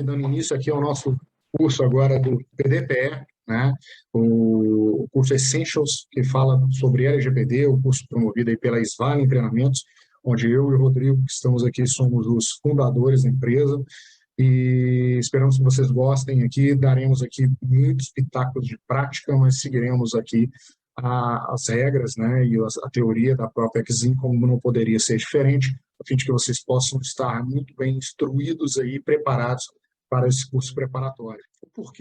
aqui, dando início aqui ao nosso curso agora do PDPE, né? O curso Essentials, que fala sobre LGPD, o curso promovido aí pela Svalen Treinamentos, onde eu e o Rodrigo, que estamos aqui, somos os fundadores da empresa, e esperamos que vocês gostem aqui. Daremos aqui muitos pitacos de prática, mas seguiremos aqui as regras, né, e a teoria da própria Exim, como não poderia ser diferente, a fim de que vocês possam estar muito bem instruídos aí, preparados para esse curso preparatório.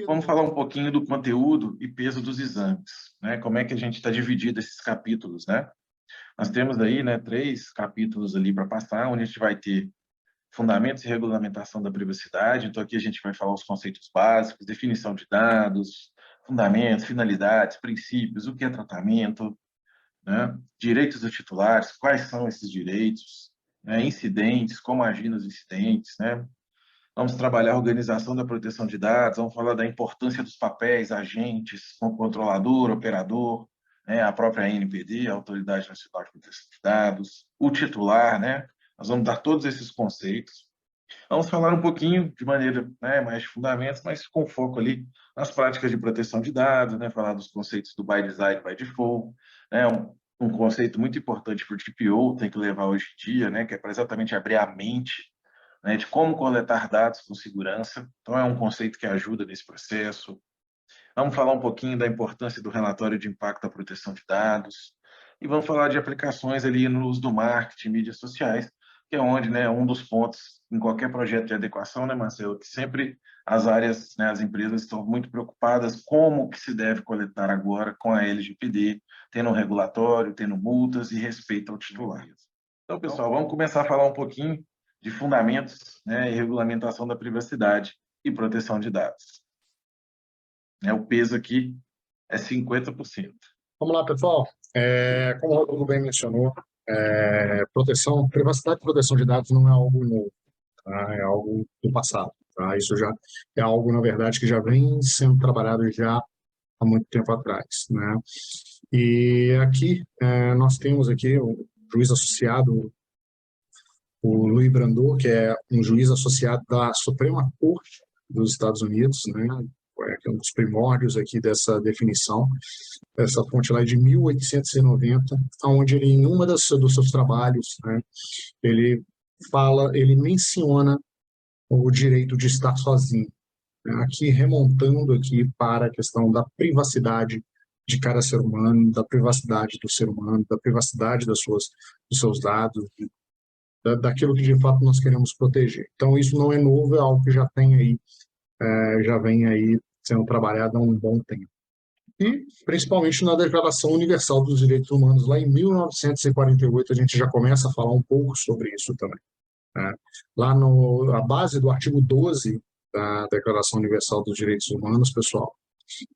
Vamos falar um pouquinho do conteúdo e peso dos exames, né? Como é que a gente está dividido esses capítulos, né? Nós temos aí, né, 3 capítulos ali para passar, onde a gente vai ter fundamentos e regulamentação da privacidade. Então, aqui a gente vai falar os conceitos básicos, definição de dados, fundamentos, finalidades, princípios, o que é tratamento, né? Direitos dos titulares, quais são esses direitos, né? Incidentes, como agir nos incidentes, né? Vamos trabalhar a organização da proteção de dados, vamos falar da importância dos papéis, agentes, como controlador, operador, né? A própria ANPD, a Autoridade Nacional de Proteção de Dados, o titular, né? Nós vamos dar todos esses conceitos. Vamos falar um pouquinho de maneira, né, mais de fundamentos, mas com foco ali nas práticas de proteção de dados, né, falar dos conceitos do by design, by default, né, um conceito muito importante para o TPO, tem que levar hoje em dia, né, que é para exatamente abrir a mente, né, de como coletar dados com segurança. Então, é um conceito que ajuda nesse processo. Vamos falar um pouquinho da importância do relatório de impacto da proteção de dados e vamos falar de aplicações ali no uso do marketing, mídias sociais, que é onde, né, um dos pontos em qualquer projeto de adequação, né, Marcelo, que sempre as áreas, né, as empresas estão muito preocupadas como que se deve coletar agora com a LGPD, tendo um regulatório, tendo multas e respeito ao titular. Então, pessoal, vamos começar a falar um pouquinho de fundamentos, né, e regulamentação da privacidade e proteção de dados. O peso aqui é 50%. Vamos lá, pessoal. Como o Rodrigo bem mencionou, privacidade e proteção de dados não é algo novo, tá? É algo do passado. Tá? Isso já é algo, na verdade, que já vem sendo trabalhado já há muito tempo atrás, né? E aqui nós temos aqui o juiz associado, o Louis Brandot, que é um juiz associado da Suprema Corte dos Estados Unidos, né? Que é um dos primórdios aqui dessa definição. Essa fonte lá é de 1890, onde ele, em uma dos seus trabalhos, né, ele menciona o direito de estar sozinho, né, aqui remontando aqui para a questão da privacidade de cada ser humano, da privacidade do ser humano, da privacidade dos seus dados, daquilo que de fato nós queremos proteger. Então isso não é novo, é algo que já tem aí, já vem aí sendo trabalhado há um bom tempo. E, principalmente na Declaração Universal dos Direitos Humanos, lá em 1948, a gente já começa a falar um pouco sobre isso também, né? Lá a base do artigo 12 da Declaração Universal dos Direitos Humanos, pessoal,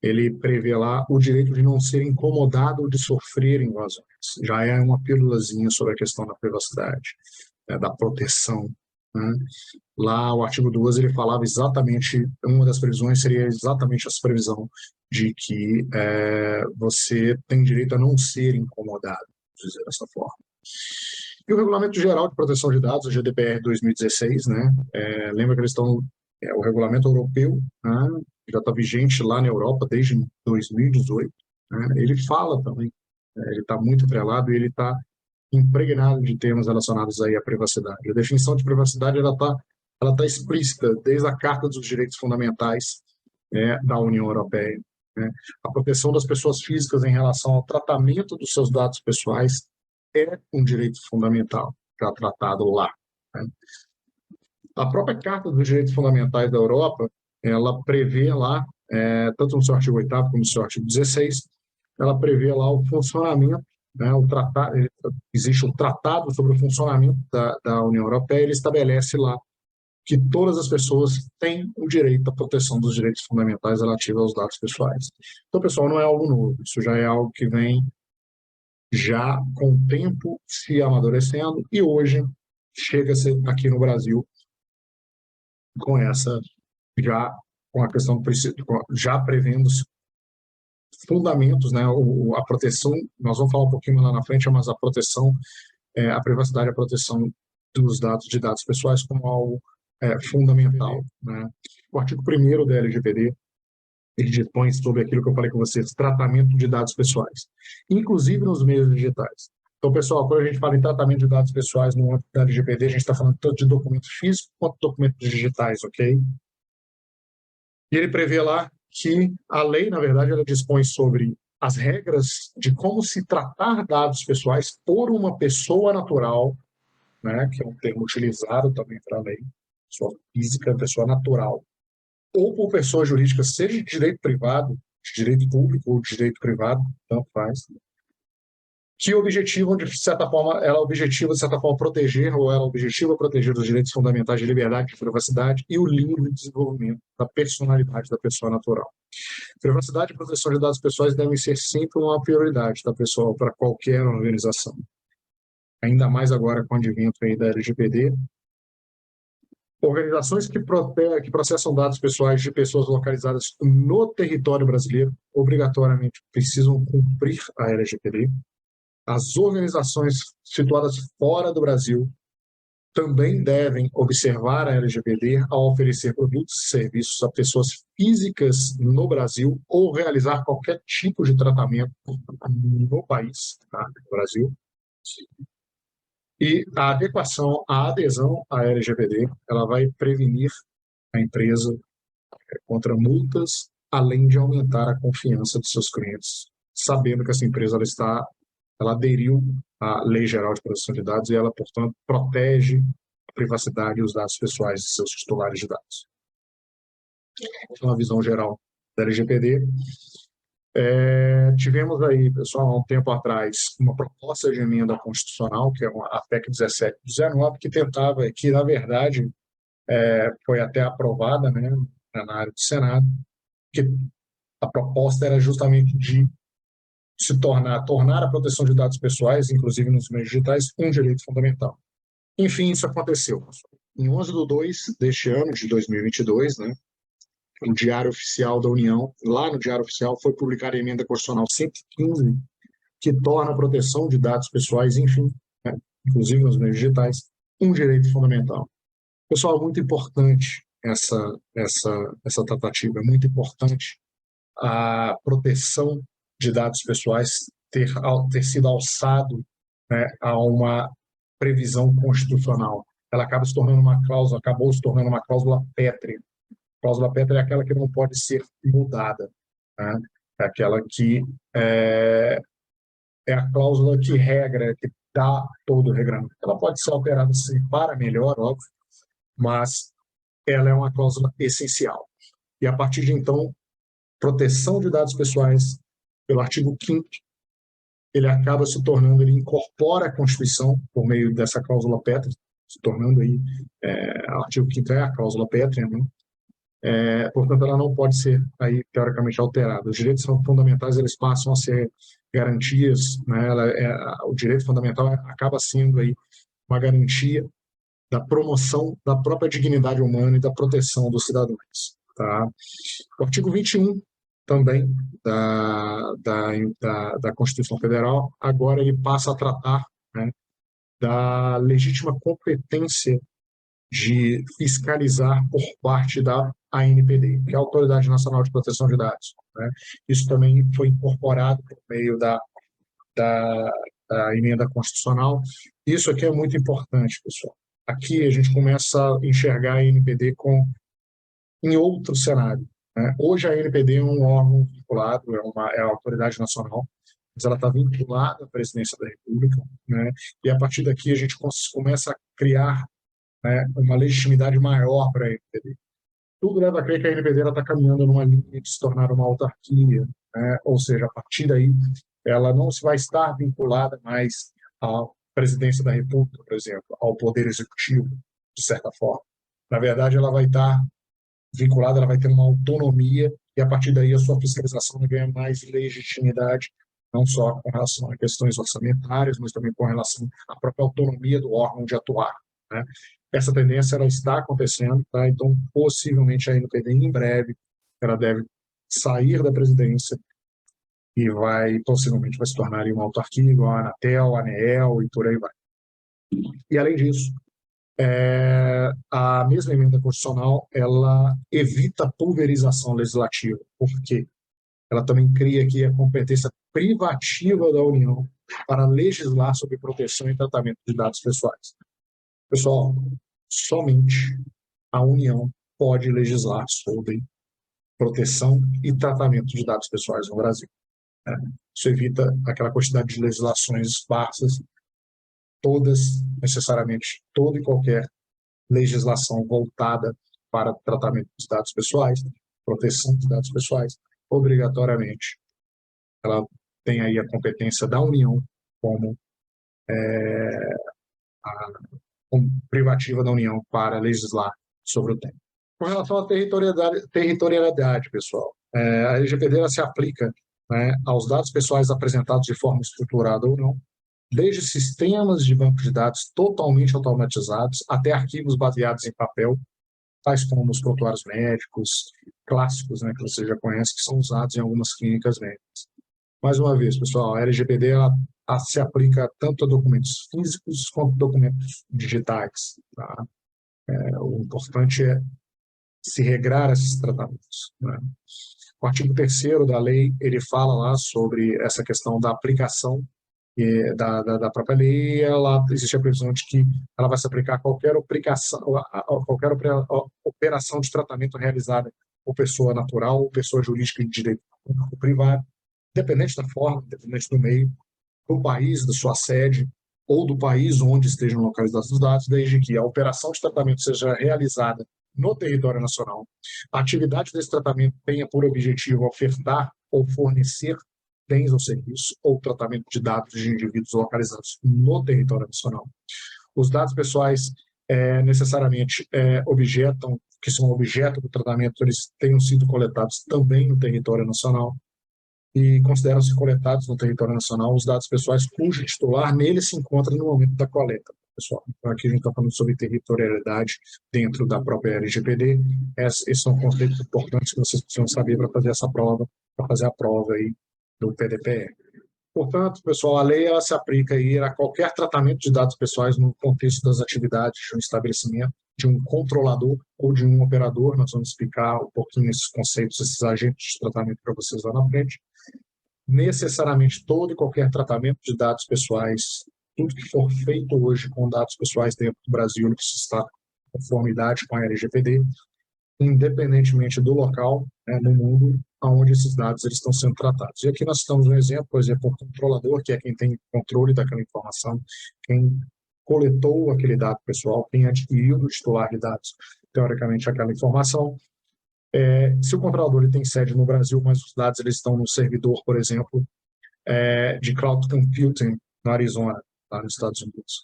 ele prevê lá o direito de não ser incomodado ou de sofrer invasões. Já é uma pílulazinha sobre a questão da privacidade, da proteção, né? Lá o artigo 12 ele falava exatamente, uma das previsões seria exatamente essa previsão de que você tem direito a não ser incomodado, vamos dizer dessa forma. E o Regulamento Geral de Proteção de Dados, o GDPR 2016, né? Lembra que eles estão, o Regulamento Europeu, né, já está vigente lá na Europa desde 2018, né? Ele fala também, ele está muito atrelado e ele está impregnado de temas relacionados aí à privacidade. A definição de privacidade ela tá explícita desde a Carta dos Direitos Fundamentais, da União Europeia, né? A proteção das pessoas físicas em relação ao tratamento dos seus dados pessoais é um direito fundamental, já tratado lá, né? A própria Carta dos Direitos Fundamentais da Europa, ela prevê lá, tanto no seu artigo 8º como no seu artigo 16, ela prevê lá o funcionamento, né, existe um tratado sobre o funcionamento da União Europeia, ele estabelece lá que todas as pessoas têm o direito à proteção dos direitos fundamentais relativos aos dados pessoais. Então, pessoal, não é algo novo, isso já é algo que vem já com o tempo se amadurecendo e hoje chega-se aqui no Brasil com com a questão já prevendo fundamentos, né, a proteção, nós vamos falar um pouquinho lá na frente, mas a proteção, a privacidade e a proteção dos dados pessoais como algo fundamental, né? O artigo 1º da LGPD, ele dispõe sobre aquilo que eu falei com vocês, tratamento de dados pessoais, inclusive nos meios digitais. Então, pessoal, quando a gente fala em tratamento de dados pessoais no âmbito da LGPD, a gente está falando tanto de documentos físicos quanto de documentos digitais, ok? E ele prevê lá que a lei, na verdade, ela dispõe sobre as regras de como se tratar dados pessoais por uma pessoa natural, né, que é um termo utilizado também para a lei, pessoa física, pessoa natural, ou por pessoa jurídica, seja de direito privado, de direito público ou de direito privado, tanto faz, que objetivam, de certa forma, ela objetiva, de certa forma, proteger, ou ela objetiva proteger os direitos fundamentais de liberdade, de privacidade e o livre desenvolvimento da personalidade da pessoa natural. Privacidade e proteção de dados pessoais devem ser sempre uma prioridade, tá, pessoal, para qualquer organização. Ainda mais agora com o advento aí da LGPD. Organizações que processam dados pessoais de pessoas localizadas no território brasileiro obrigatoriamente precisam cumprir a LGPD. As organizações situadas fora do Brasil também devem observar a LGPD ao oferecer produtos e serviços a pessoas físicas no Brasil ou realizar qualquer tipo de tratamento no país, tá? No Brasil. E a adequação, a adesão à LGPD, ela vai prevenir a empresa contra multas, além de aumentar a confiança dos seus clientes, sabendo que essa empresa ela aderiu à Lei Geral de Proteção de Dados e ela, portanto, protege a privacidade e os dados pessoais de seus titulares de dados. Uma visão geral da LGPD. Tivemos aí, pessoal, há um tempo atrás, uma proposta de emenda constitucional, que é a PEC 1719, que tentava, que na verdade foi até aprovada, né, na área do Senado, que a proposta era justamente de tornar a proteção de dados pessoais, inclusive nos meios digitais, um direito fundamental. Enfim, isso aconteceu. Em 11/2 deste ano, de 2022, né, no Diário Oficial da União, lá no Diário Oficial, foi publicada a emenda constitucional 115, que torna a proteção de dados pessoais, enfim, né, inclusive nos meios digitais, um direito fundamental. Pessoal, muito importante essa tratativa, é muito importante a proteção de dados pessoais ter sido alçado, né, a uma previsão constitucional. Ela acabou se tornando uma cláusula pétrea. Cláusula pétrea é aquela que não pode ser mudada, né? É aquela que é a cláusula que regra, que dá todo o regramento. Ela pode ser alterada sim para melhor, óbvio, mas ela é uma cláusula essencial. E a partir de então, proteção de dados pessoais, pelo artigo 5º, ele incorpora a Constituição por meio dessa cláusula pétrea, se tornando aí, o artigo 5º é a cláusula pétrea, né? Portanto, ela não pode ser, aí, teoricamente, alterada. Os direitos fundamentais, eles passam a ser garantias, né? O direito fundamental acaba sendo aí uma garantia da promoção da própria dignidade humana e da proteção dos cidadãos. Tá? O artigo 21 também da Constituição Federal, agora ele passa a tratar, né, da legítima competência de fiscalizar por parte da ANPD, que é a Autoridade Nacional de Proteção de Dados, né? Isso também foi incorporado por meio da emenda constitucional. Isso aqui é muito importante, pessoal. Aqui a gente começa a enxergar a ANPD em outro cenário, né? Hoje a ANPD é um órgão vinculado, é a autoridade nacional, mas ela está vinculada à presidência da República, né? E a partir daqui a gente começa a criar, né, uma legitimidade maior para a ANPD. Tudo leva a crer que a ANPD está caminhando numa linha de se tornar uma autarquia, né? Ou seja, a partir daí ela não vai estar vinculada mais à presidência da República, por exemplo, ao Poder Executivo, de certa forma. Na verdade, ela vai estar vinculada, ela vai ter uma autonomia e, a partir daí, a sua fiscalização vai ganhar mais legitimidade, não só com relação a questões orçamentárias, mas também com relação à própria autonomia do órgão de atuar, né? Essa tendência ela está acontecendo, tá? Então, possivelmente, a ANPD, em breve, ela deve sair da presidência e possivelmente, vai se tornar uma autarquia igual a Anatel, a ANEEL e por aí vai. E, além disso, A mesma emenda constitucional, ela evita a pulverização legislativa, porque ela também cria aqui a competência privativa da União para legislar sobre proteção e tratamento de dados pessoais. Pessoal, somente a União pode legislar sobre proteção e tratamento de dados pessoais no Brasil. Isso evita aquela quantidade de legislações esparsas, todas, necessariamente, toda e qualquer legislação voltada para tratamento de dados pessoais, proteção de dados pessoais, obrigatoriamente, ela tem aí a competência da União como privativa da União para legislar sobre o tema. Com relação à territorialidade, pessoal, a LGPD ela se aplica, né, aos dados pessoais apresentados de forma estruturada ou não, desde sistemas de banco de dados totalmente automatizados até arquivos baseados em papel, tais como os prontuários médicos clássicos, né, que você já conhece, que são usados em algumas clínicas médicas. Mais uma vez, pessoal, a LGPD ela se aplica tanto a documentos físicos quanto a documentos digitais. Tá? O importante é se regrar esses tratamentos. Né? O artigo 3º da lei, ele fala lá sobre essa questão da aplicação da própria lei, ela existe a previsão de que ela vai se aplicar a qualquer operação de tratamento realizada por pessoa natural ou pessoa jurídica de direito público privado, independente da forma, independente do meio, do país, da sua sede ou do país onde estejam localizados os dados, desde que a operação de tratamento seja realizada no território nacional, a atividade desse tratamento tenha por objetivo ofertar ou fornecer bens ou serviços ou tratamento de dados de indivíduos localizados no território nacional. Os dados pessoais necessariamente que são objeto do tratamento, eles tenham sido coletados também no território nacional e consideram-se coletados no território nacional os dados pessoais cujo titular nele se encontra no momento da coleta. Pessoal, então aqui a gente está falando sobre territorialidade dentro da própria LGPD. Esses são conceitos importantes que vocês precisam saber para fazer essa prova, para fazer a prova aí do PDPE. Portanto, pessoal, a lei ela se aplica aí a qualquer tratamento de dados pessoais no contexto das atividades de um estabelecimento, de um controlador ou de um operador. Nós vamos explicar um pouquinho esses conceitos, esses agentes de tratamento para vocês lá na frente. Necessariamente todo e qualquer tratamento de dados pessoais, tudo que for feito hoje com dados pessoais dentro do Brasil, ele precisa estar em conformidade com a LGPD, independentemente do local, né, no mundo onde esses dados eles estão sendo tratados. E aqui nós estamos um exemplo, por exemplo, o controlador, que é quem tem controle daquela informação, quem coletou aquele dado pessoal, quem adquiriu do titular de dados, teoricamente, aquela informação. Se o controlador ele tem sede no Brasil, mas os dados eles estão no servidor, por exemplo, de cloud computing no Arizona, lá nos Estados Unidos,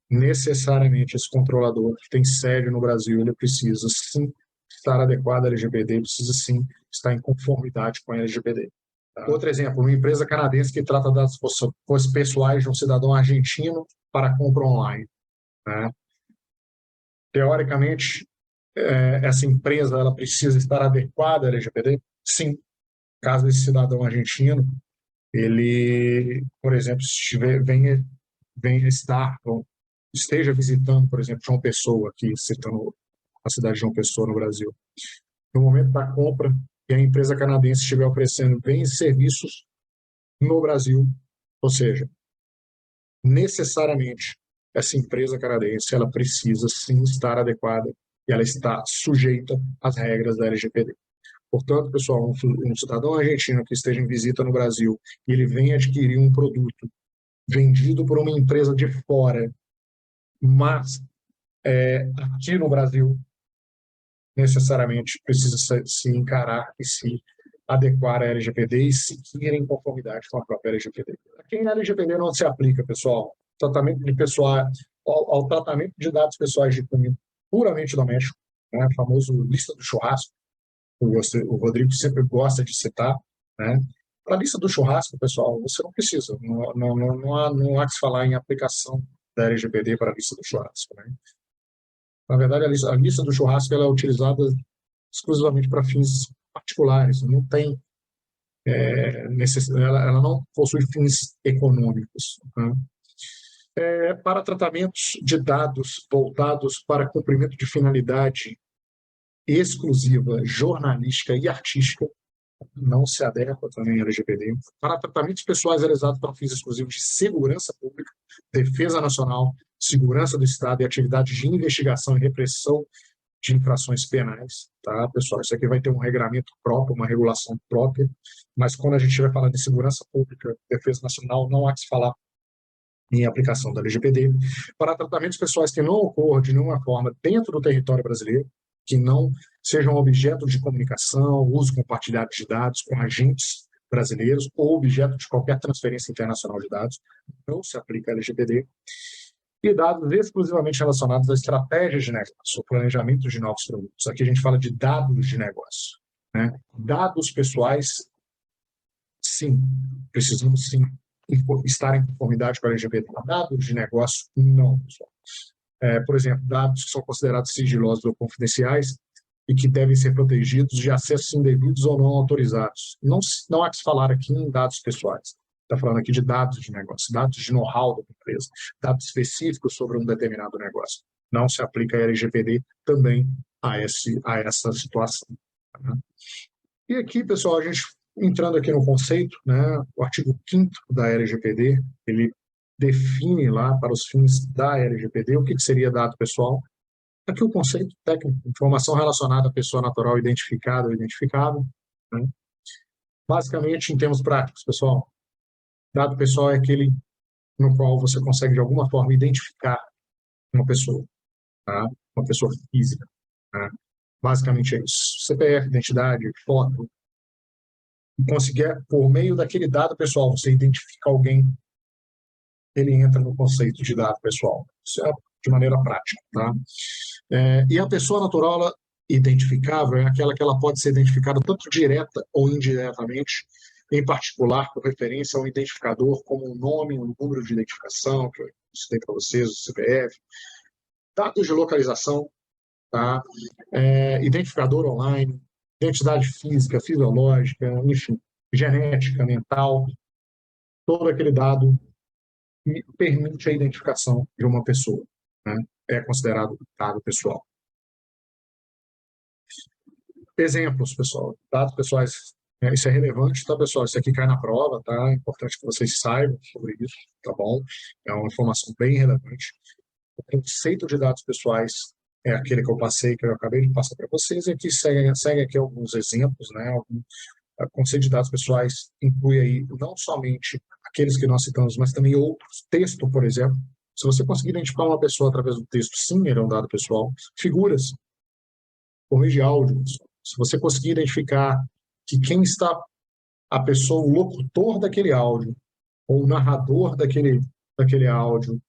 necessariamente esse controlador que tem sede no Brasil, ele precisa sim estar adequado à LGPD, precisa sim estar em conformidade com a LGPD. Tá? Outro exemplo, uma empresa canadense que trata dados pessoais de um cidadão argentino para compra online. Né? Teoricamente, essa empresa ela precisa estar adequada à LGPD? Sim. Caso esse cidadão argentino, ele, por exemplo, esteja visitando, por exemplo, João Pessoa, aqui citando a cidade de João Pessoa, no Brasil. No momento da compra, e a empresa canadense estiver oferecendo bens e serviços no Brasil, ou seja, necessariamente essa empresa canadense ela precisa sim estar adequada e ela está sujeita às regras da LGPD. Portanto, pessoal, um cidadão argentino que esteja em visita no Brasil e ele vem adquirir um produto vendido por uma empresa de fora, mas aqui no Brasil, necessariamente precisa se encarar e se adequar à LGPD e seguir em conformidade com a própria LGPD. Aqui na LGPD não se aplica, pessoal, ao tratamento de dados pessoais de cunho puramente doméstico, né, a famosa lista do churrasco, o Rodrigo sempre gosta de citar, né? Para a lista do churrasco, pessoal, você não precisa, não há que se falar em aplicação da LGPD para a lista do churrasco. Né? Na verdade, a lista do churrasco ela é utilizada exclusivamente para fins particulares, não tem ela não possui fins econômicos. Né? Para tratamentos de dados voltados para cumprimento de finalidade exclusiva, jornalística e artística, não se adequa também à LGPD. Para tratamentos pessoais realizados para fins exclusivos de segurança pública, defesa nacional, segurança do Estado e atividades de investigação e repressão de infrações penais, tá, pessoal? Isso aqui vai ter um regramento próprio, uma regulação própria, mas quando a gente vai falar de segurança pública, defesa nacional, não há que se falar em aplicação da LGPD. Para tratamentos pessoais que não ocorram de nenhuma forma dentro do território brasileiro, que não sejam objeto de comunicação, uso compartilhado de dados com agentes brasileiros ou objeto de qualquer transferência internacional de dados, não se aplica a LGPD. E dados exclusivamente relacionados à estratégia de negócio, ao planejamento de novos produtos. Aqui a gente fala de dados de negócio, né? Dados pessoais, sim, precisamos sim estar em conformidade com a LGPD. Dados de negócio, não, pessoal. Por exemplo, dados que são considerados sigilosos ou confidenciais e que devem ser protegidos de acessos indevidos ou não autorizados. Não há que se falar aqui em dados pessoais. Está falando aqui de dados de negócio, dados de know-how da empresa, dados específicos sobre um determinado negócio. Não se aplica a LGPD também a essa situação. Tá? E aqui, pessoal, a gente entrando aqui no conceito, né, o artigo 5º da LGPD, ele define lá para os fins da LGPD o que seria dado pessoal. Aqui o conceito técnico, informação relacionada à pessoa natural identificada ou identificável. Né? Basicamente, em termos práticos, pessoal, dado pessoal é aquele no qual você consegue, de alguma forma, identificar uma pessoa, tá? Uma pessoa física. Tá? Basicamente é isso. CPF, identidade, foto. E conseguir, por meio daquele dado pessoal, você identifica alguém, ele entra no conceito de dado pessoal. Isso é de maneira prática. Tá? E a pessoa natural identificável é aquela que ela pode ser identificada tanto direta ou indiretamente, em particular por referência a um identificador como um nome, um número de identificação, que eu citei para vocês, o CPF, dados de localização, tá? Identificador online, identidade física, fisiológica, enfim, genética, mental, todo aquele dado que permite a identificação de uma pessoa, né? É considerado dado pessoal. Exemplos, pessoal, dados pessoais. Isso é relevante, tá, pessoal? Isso aqui cai na prova, tá? É importante que vocês saibam sobre isso, tá bom? É uma informação bem relevante. O conceito de dados pessoais é aquele que eu passei, que eu acabei de passar para vocês, e aqui segue aqui alguns exemplos, né? O conceito de dados pessoais inclui aí não somente aqueles que nós citamos, mas também outros. Texto, por exemplo. Se você conseguir identificar uma pessoa através do texto, sim, ele é um dado pessoal. Figuras, por meio de áudio. Se você conseguir identificar que quem está a pessoa, o locutor daquele áudio, ou o narrador daquele áudio,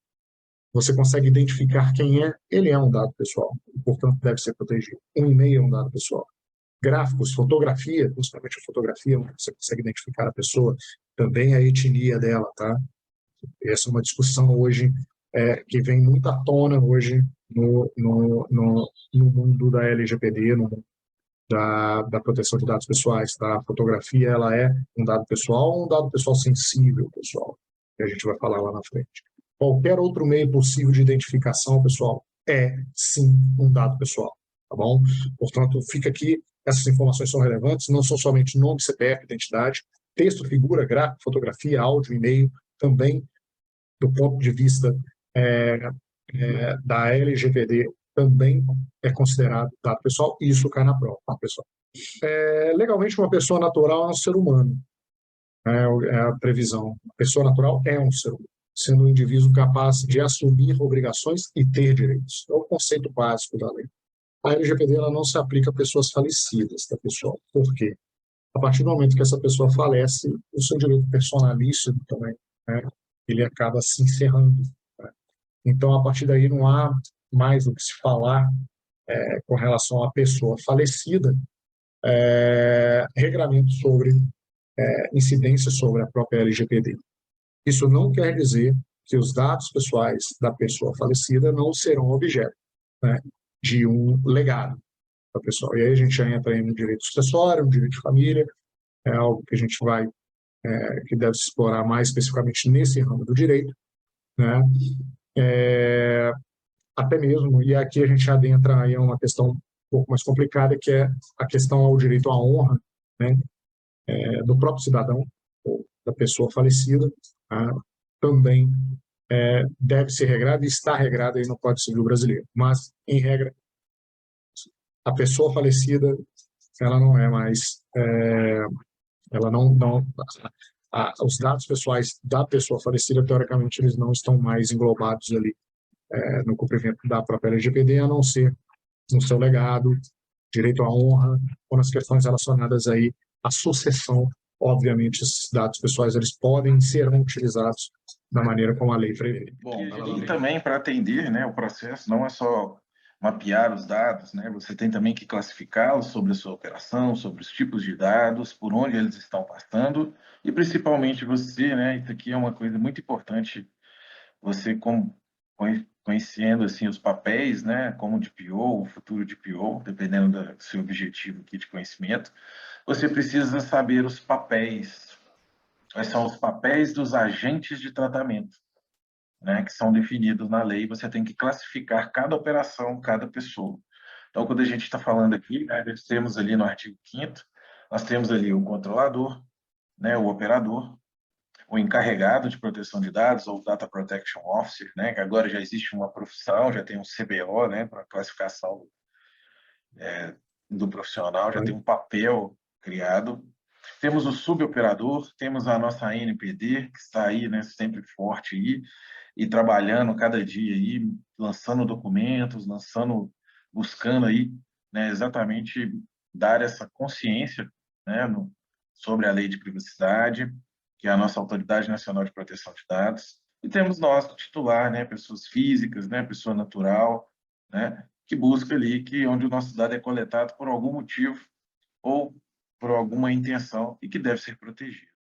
você consegue identificar quem é, ele é um dado pessoal, e, portanto, deve ser protegido. Um e-mail é um dado pessoal. Gráficos, fotografia, principalmente a fotografia, onde você consegue identificar a pessoa, também a etnia dela, tá? Essa é uma discussão hoje que vem muito à tona hoje no mundo da LGPD, no mundo da proteção de dados pessoais, tá? A fotografia, ela é um dado pessoal ou um dado pessoal sensível, pessoal, que a gente vai falar lá na frente. Qualquer outro meio possível de identificação, pessoal, é, sim, um dado pessoal, tá bom? Portanto, fica aqui, essas informações são relevantes, não são somente nome, CPF, identidade, texto, figura, gráfico, fotografia, áudio, e-mail, também, do ponto de vista da LGPD, também é considerado dado pessoal, e isso cai na prova, tá, pessoal? Legalmente, uma pessoa natural é um ser humano, é a previsão. A pessoa natural é um ser humano, sendo um indivíduo capaz de assumir obrigações e ter direitos. É o conceito básico da lei. A LGPD ela não se aplica a pessoas falecidas, tá, pessoal? Por quê? A partir do momento que essa pessoa falece, o seu direito personalíssimo também, né, ele acaba se encerrando. Né? Então, a partir daí, não há mais o que se falar com relação à pessoa falecida, regramento sobre incidência sobre a própria LGPD. Isso não quer dizer que os dados pessoais da pessoa falecida não serão objeto, né, de um legado da pessoa. E aí a gente já entra em um direito sucessório, um direito de família, é algo que a gente vai, que deve se explorar mais especificamente nesse ramo do direito, né? Até mesmo, e aqui a gente adentra aí uma questão um pouco mais complicada, que é a questão ao direito à honra, né, do próprio cidadão, ou da pessoa falecida, tá? Também deve ser regrada e está regrada aí no Código Civil brasileiro. Mas, em regra, a pessoa falecida, ela não é mais, ela não os dados pessoais da pessoa falecida, teoricamente, eles não estão mais englobados ali no cumprimento da própria LGPD, a não ser no seu legado, direito à honra, ou nas questões relacionadas aí à sucessão. Obviamente, esses dados pessoais eles podem e serão utilizados da maneira como a lei prevê. Bom, e também para atender, né, o processo não é só mapear os dados, né? Você tem também que classificá-los sobre a sua operação, sobre os tipos de dados, por onde eles estão passando e principalmente você, né? Isso aqui é uma coisa muito importante. Você conhecendo assim os papéis, né? Como DPO, o futuro DPO, dependendo do seu objetivo aqui de conhecimento, você precisa saber os papéis. Quais são os papéis dos agentes de tratamento, né, que são definidos na lei, você tem que classificar cada operação, cada pessoa. Então, quando a gente está falando aqui, né, nós temos ali no artigo 5º, nós temos ali o controlador, né, o operador, o encarregado de proteção de dados, ou Data Protection Officer, né, que agora já existe uma profissão, já tem um CBO, né, para classificação do profissional, já tem um papel criado. Temos o suboperador, temos a nossa ANPD, que está aí, né, sempre forte aí, e trabalhando cada dia aí, lançando documentos, buscando aí, né, exatamente dar essa consciência, né, sobre a lei de privacidade, que é a nossa Autoridade Nacional de Proteção de Dados. E temos nós, o titular, né, pessoas físicas, né, pessoa natural, né, que busca ali que onde o nosso dado é coletado por algum motivo ou por alguma intenção e que deve ser protegido.